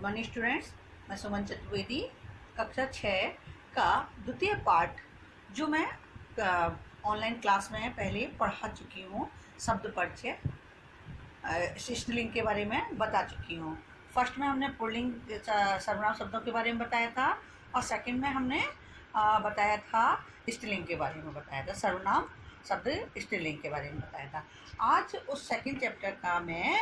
Morning students, मैं सुमन चतुर्वेदी कक्षा 6 का द्वितीय पाठ जो मैं ऑनलाइन क्लास में पहले पढ़ा चुकी हूँ। शब्द परिचय स्त्रीलिंग के बारे में बता चुकी हूँ। फर्स्ट में हमने पुल्लिंग सर्वनाम शब्दों के बारे में बताया था और सेकंड में हमने बताया था स्त्रीलिंग के बारे में बताया था, सर्वनाम शब्द स्त्रीलिंग के बारे में बताया था। आज उस सेकंड चैप्टर का मैं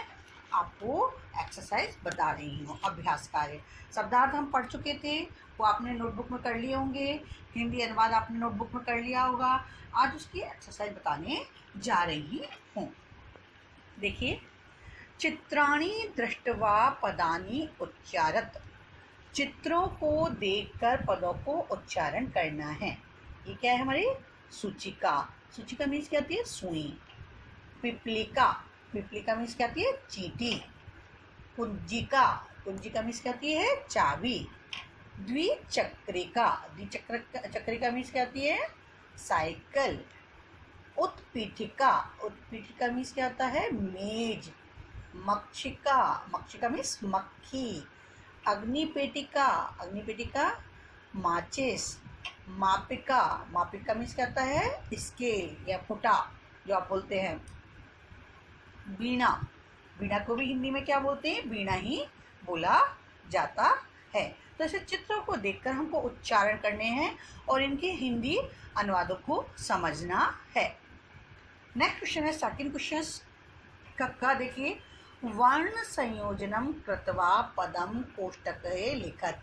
आपको एक्सरसाइज बता रही हूँ, अभ्यास कार्य। शब्दार्थ हम पढ़ चुके थे, वो आपने नोटबुक में कर लिए होंगे। हिंदी अनुवाद आपने नोटबुक में कर लिया होगा। आज उसकी एक्सरसाइज बताने जा रही हूँ। देखिए, चित्राणि दृष्ट्वा पदानि उच्चारत। चित्रों को देखकर पदों को उच्चारण करना है। ये क्या है? हमारी सूचिका। सूचिका मीन्स क्या होती है? सुई। पिपलिका, पिपलिका मीन्स क्या होती है? चींटी। कुंजिका, कुंजिका मीन्स क्या होती है? चाबी। द्विचक्रिका, चक्रिका मीन्स क्या होती है? साइकिल। उत्पीठिका, उत्पीठिका मीन्स क्या होता है? मेज। मक्षिका, मक्षिका मीन्स मक्खी। अग्निपेटिका, अग्निपेटिका माचिस। मापिका, मापिका मीन्स क्या होता है? स्केल या फुटा जो आप बोलते हैं। वीणा, वीणा को भी हिंदी में क्या बोलते हैं? वीणा ही बोला जाता है। तो ऐसे चित्रों को देखकर हमको उच्चारण करने हैं और इनके हिंदी अनुवादों को समझना है। नेक्स्ट क्वेश्चन है, सेकंड क्वेश्चन का देखिए। वर्ण संयोजनम कृत्वा पदम कोष्टके लिखत।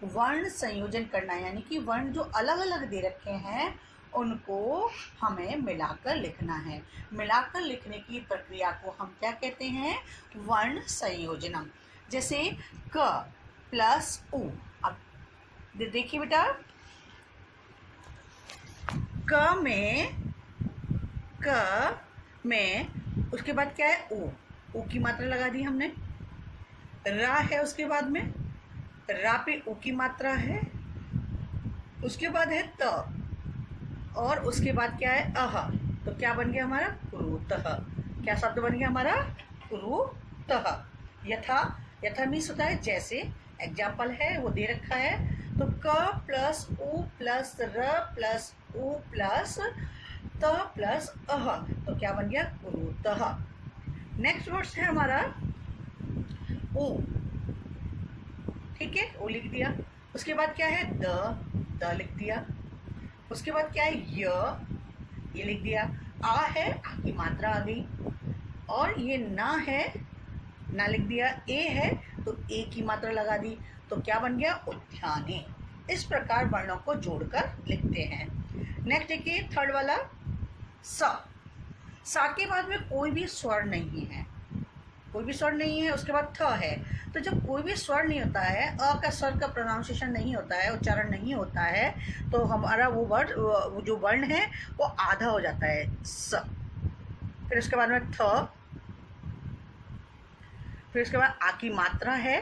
वर्ण संयोजन करना यानी कि वर्ण जो अलग अलग दे रखे हैं उनको हमें मिलाकर लिखना है। मिलाकर लिखने की प्रक्रिया को हम क्या कहते हैं? वर्ण संयोजनम। जैसे क प्लस उ। अब देखिए बेटा, क में उसके बाद क्या है? ओ। ओ की मात्रा लगा दी हमने। रा है उसके बाद में, रा पे ओ की मात्रा है। उसके बाद है त और उसके बाद क्या है? अह। तो क्या बन गया हमारा? कुरुतः। क्या शब्द बन गया हमारा? कुरुतः। यथा, यथा मीन्स होता है जैसे। एग्जाम्पल है वो दे रखा है। तो क प्लस उ प्लस र प्लस उ प्लस त प्लस अह, तो क्या बन गया? कुरुतः। नेक्स्ट वर्ड्स है हमारा ओ। ठीक है, ओ लिख दिया। उसके बाद क्या है? द लिख दिया। उसके बाद क्या है? ये लिख दिया। आ है, आ की मात्रा आ गई। और ये ना है, ना लिख दिया। ए है तो ए की मात्रा लगा दी। तो क्या बन गया? उद्याने। इस प्रकार वर्णों को जोड़कर लिखते हैं। नेक्स्ट देखिए, थर्ड वाला सा। सा के बाद में कोई भी स्वर नहीं है, कोई भी स्वर नहीं है। उसके बाद थ है। तो जब कोई भी स्वर नहीं होता है, अ का स्वर का प्रोनाउंसिएशन नहीं होता है, उच्चारण नहीं होता है, तो हमारा वो वर्ड, वो जो वर्ण है वो आधा हो जाता है, स। फिर उसके बाद में थ। फिर उसके बाद आ की मात्रा है।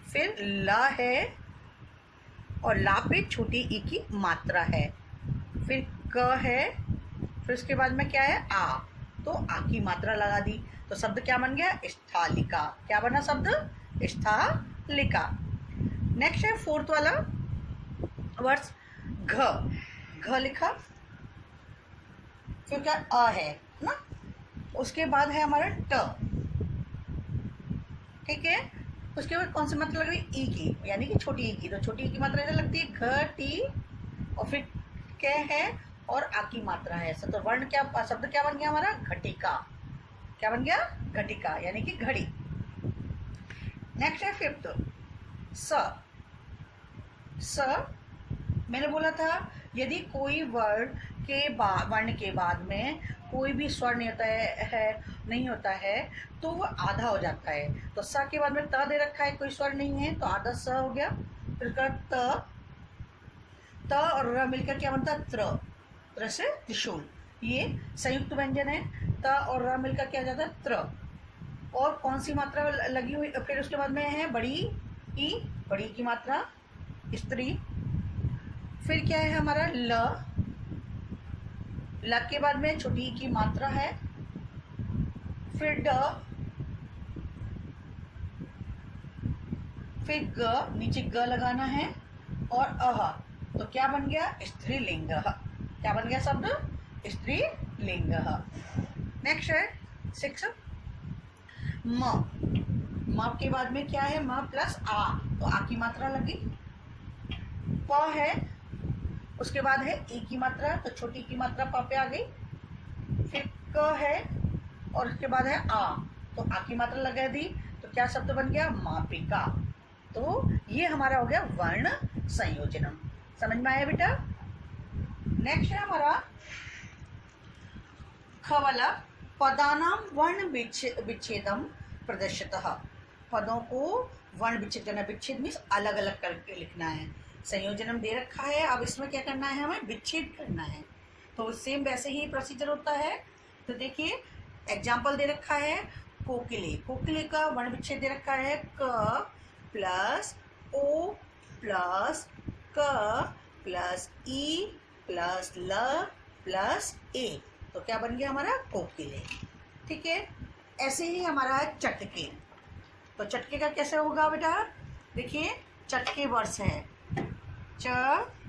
फिर ल है और ला पे छोटी ई की मात्रा है। फिर क है। फिर उसके बाद में क्या है? आ। तो आ की मात्रा लगा दी। तो शब्द क्या बन गया? स्थालिका। क्या बना शब्द? स्थालिका। नेक्स्ट है फोर्थ वाला वर्ड्स घ। घ लिखा। फिर क्या? अ है ना। उसके बाद है हमारा ट। ठीक है। उसके बाद कौन सी मात्रा लग रही? ई की, यानी कि छोटी ई की। तो छोटी ई की मात्रा इधर लगती है, घ टी। और फिर क है और आ की मात्रा है। तो वर्ण क्या, शब्द क्या बन गया हमारा? घटिका। क्या बन गया? घटिका, यानी कि घड़ी। नेक्स्ट है फिफ्थ स। स मैंने बोला था यदि कोई वर्ण के बाद में कोई भी स्वर नहीं होता है तो वो आधा हो जाता है। तो स के बाद में त दे रखा है, कोई स्वर नहीं है तो आधा स हो गया। फिर त और र मिलकर क्या बनता है? त्र। त्र से त्रिशूल। ये संयुक्त व्यंजन है। त और र मिलकर क्या जाता है? त्र। और कौन सी मात्रा लगी हुई? फिर उसके बाद में है बड़ी ई, बड़ी की मात्रा, स्त्री। फिर क्या है हमारा? ल। ल के बाद में छोटी ई की मात्रा है। फिर ड। फिर ग, नीचे ग लगाना है और अह, तो क्या बन गया? स्त्रीलिंग। क्या बन गया शब्द? स्त्रीलिंग। नेक्स्ट है 6 म के बाद में क्या है? म प्लस आ, तो आ की मात्रा लगी। प है, उसके बाद है ई की मात्रा, तो छोटी की मात्रा प पे आ गई। फिर क है और उसके बाद है आ, तो आ की मात्रा लगा दी, तो क्या शब्द बन गया? मापिका। तो ये हमारा हो गया वर्ण संयोजनम। समझ में आया बेटा? नेक्स्ट है हमारा ख वाला, पदानाम वर्ण विच्छेदम प्रदर्शितः। पदों को वर्ण विच्छेद करना, विच्छेद मीन्स अलग अलग करके लिखना है। संयोजनम दे रखा है, अब इसमें क्या करना है? हमें विच्छेद करना है। तो सेम वैसे ही प्रोसीजर होता है। तो देखिए एग्जाम्पल दे रखा है, कोकिले। कोकिले का वर्ण विच्छेद दे रखा है क प्लस ओ प्लस क प्लस ई प्लस ल प्लस ए, तो क्या बन गया हमारा? कोकिले। ठीक है, ऐसे ही हमारा है चटके। तो चटके का कैसे होगा बेटा? देखिए चटके वर्ष है च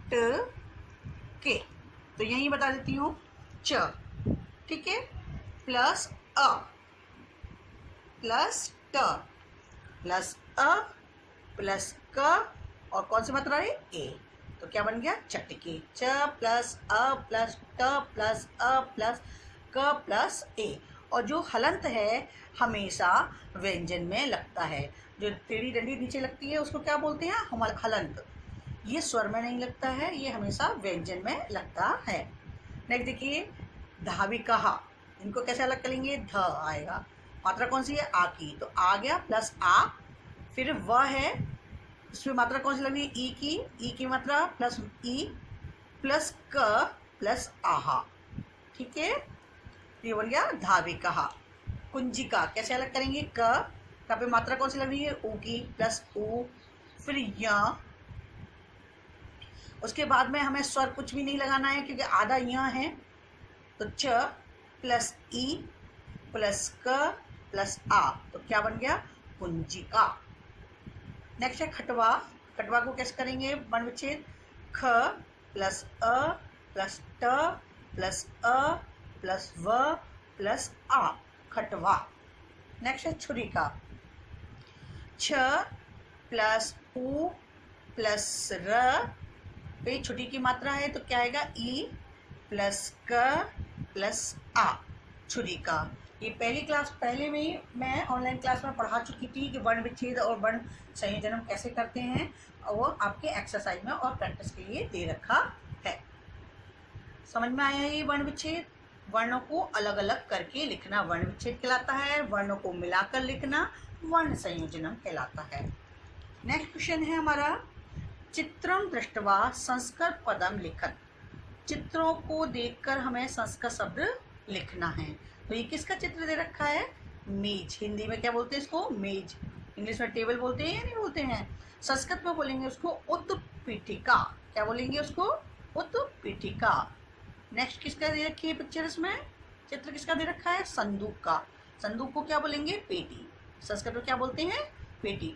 ट के, तो यही बता देती हूँ च, ठीक है, प्लस अ प्लस ट प्लस अ प्लस क और कौन सी मात्रा है? ए, तो क्या बन गया? चटके। च प्लस अ प्लस ट प्लस अ प्लस क प्लस ए। और जो हलंत है हमेशा व्यंजन में लगता है। जो टेढ़ी डंडी नीचे लगती है उसको क्या बोलते हैं? हलंत। ये स्वर में नहीं लगता है, ये हमेशा व्यंजन में लगता है। नेक्स्ट देखिए धाविका, इनको कैसे अलग करेंगे? ध आएगा, मात्रा कौन सी है? आ की, तो आ गया प्लस आ। फिर व है, इसमें मात्रा कौन सी लगी? ई की, ई की मात्रा प्लस ई प्लस क प्लस आहा, ठीक है, ये बन गया धाविका। कुंजिका कैसे अलग करेंगे? क पे मात्रा कौन सी लग रही है? ऊ की प्लस ऊ, फिर य, उसके बाद में हमें स्वर कुछ भी नहीं लगाना है क्योंकि आधा य है, तो च प्लस ई प्लस क प्लस आ, तो क्या बन गया? कुंजिका। नेक्स्ट है खटवा। खटवा को कैसे करेंगे वर्ण विच्छेद? ख प्लस अ प्लस ट प्लस अ प्लस व प्लस आ, खटवा। नेक्स्ट है छुरिका। छ प्लस उ प्लस र, पे छुटी की मात्रा है तो क्या आएगा? ई प्लस क प्लस आ, छुरिका। ये पहले में ही मैं ऑनलाइन क्लास में पढ़ा चुकी थी कि वर्ण विच्छेद और वर्ण संयोजन कैसे करते हैं, और वो आपके एक्सरसाइज में और प्रैक्टिस के लिए दे रखा है। समझ में आया? ये वर्ण विच्छेद, वर्णों को अलग अलग करके लिखना वर्ण विच्छेद कहलाता है, वर्णों को मिलाकर लिखना वर्ण संयोजन कहलाता है। नेक्स्ट क्वेश्चन है हमारा, चित्रम दृष्टवा संस्कृत पदम लिखत। चित्रों को देखकर हमें संस्कृत शब्द लिखना है। तो ये किसका चित्र दे रखा है? मेज। हिंदी में क्या बोलते हैं इसको? मेज। इंग्लिश में टेबल बोलते हैं या नहीं बोलते हैं? संस्कृत में बोलेंगे उसको उत्पीठिका। क्या बोलेंगे उसको? उत्पीठिका। नेक्स्ट किसका दे रखी है पिक्चर? इसमें चित्र किसका दे रखा है? संदूक का। संदूक को क्या बोलेंगे? पेटी। संस्कृत में क्या बोलते हैं? पेटी।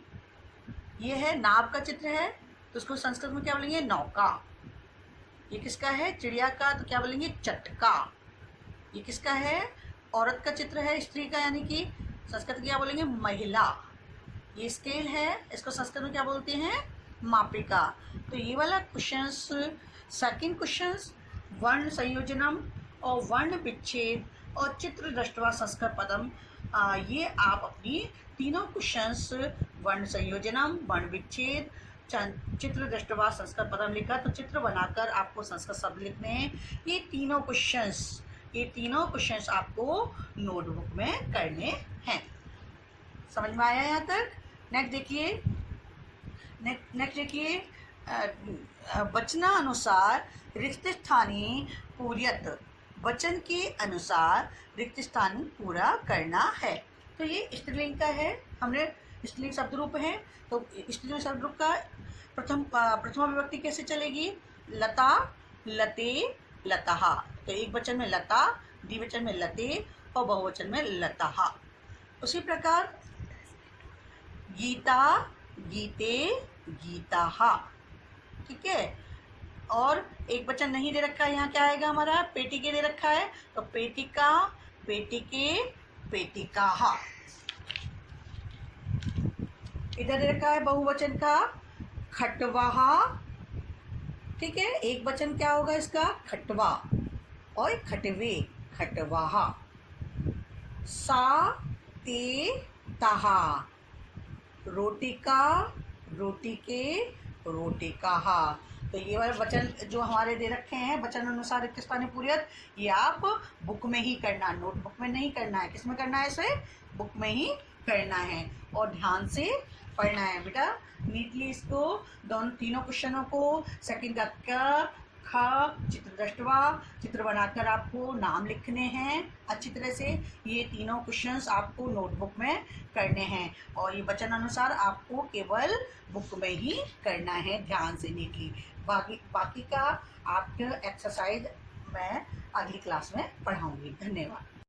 ये है नाव का चित्र है, तो उसको संस्कृत में क्या बोलेंगे? नौका। ये किसका है? चिड़िया का, तो क्या बोलेंगे? चटका। ये किसका है? औरत का चित्र है, स्त्री का, यानी कि संस्कृत में क्या बोलेंगे? महिला। ये स्केल है, इसको संस्कृत में क्या बोलते हैं? मापिका। तो ये वाला क्वेश्चंस, सेकंड क्वेश्चंस वर्ण संयोजनम और वर्ण विच्छेद और चित्र दृष्टवा संस्कृत पदम, ये आप अपनी तीनों क्वेश्चंस वर्ण संयोजनम, वर्ण विच्छेद, चित्र दृष्टवा संस्कृत पदम लिखा, तो चित्र बनाकर आपको संस्कृत शब्द लिखने हैं। ये तीनों क्वेश्चंस आपको नोटबुक में करने हैं। समझ में आया यहाँ तक? नेक्स्ट देखिए वचनानुसार रिक्त स्थानी पूर्यत। वचन के अनुसार रिक्त स्थान पूरा करना है। तो ये स्त्रीलिंग का है, हमने स्त्रीलिंग शब्द रूप है, तो स्त्रीलिंग शब्द रूप का प्रथमा विभक्ति कैसे चलेगी? लता, लते, लतः। तो एक वचन में लता, द्विवचन में लते और बहुवचन में लतः। उसी प्रकार गीता, गीते गीताः। ठीक है, और एक वचन नहीं दे रखा है, यहाँ क्या आएगा हमारा, पेटिके दे रखा है, तो पेटिका पेटिके पेटिकाः। इधर दे रखा है बहुवचन का खटवाः। ठीक है, एक वचन क्या होगा इसका, खटवा, और खटवे खटवाः। सा ते ताः, रोटिका रोटिके रोटिकाः। तो ये वाले वचन जो हमारे दे रखे हैं वचन अनुसार रिक्त स्थानीय पूर्वक, ये आप बुक में ही करना, नोटबुक में नहीं करना है। किस में करना है इसे, बुक में ही करना है, और ध्यान से पढ़ना है बेटा। नीटली इसको दोनों तीनों क्वेश्चनों को सेकंड का क ख चित्र दृष्टवा, चित्र बनाकर आपको नाम लिखने हैं अच्छी तरह से। ये तीनों क्वेश्चंस आपको नोटबुक में करने हैं, और ये वचन अनुसार आपको केवल बुक में ही करना है, ध्यान से नीटली। बाकी का आपके एक्सरसाइज मैं अगली क्लास में पढ़ाऊंगी। धन्यवाद।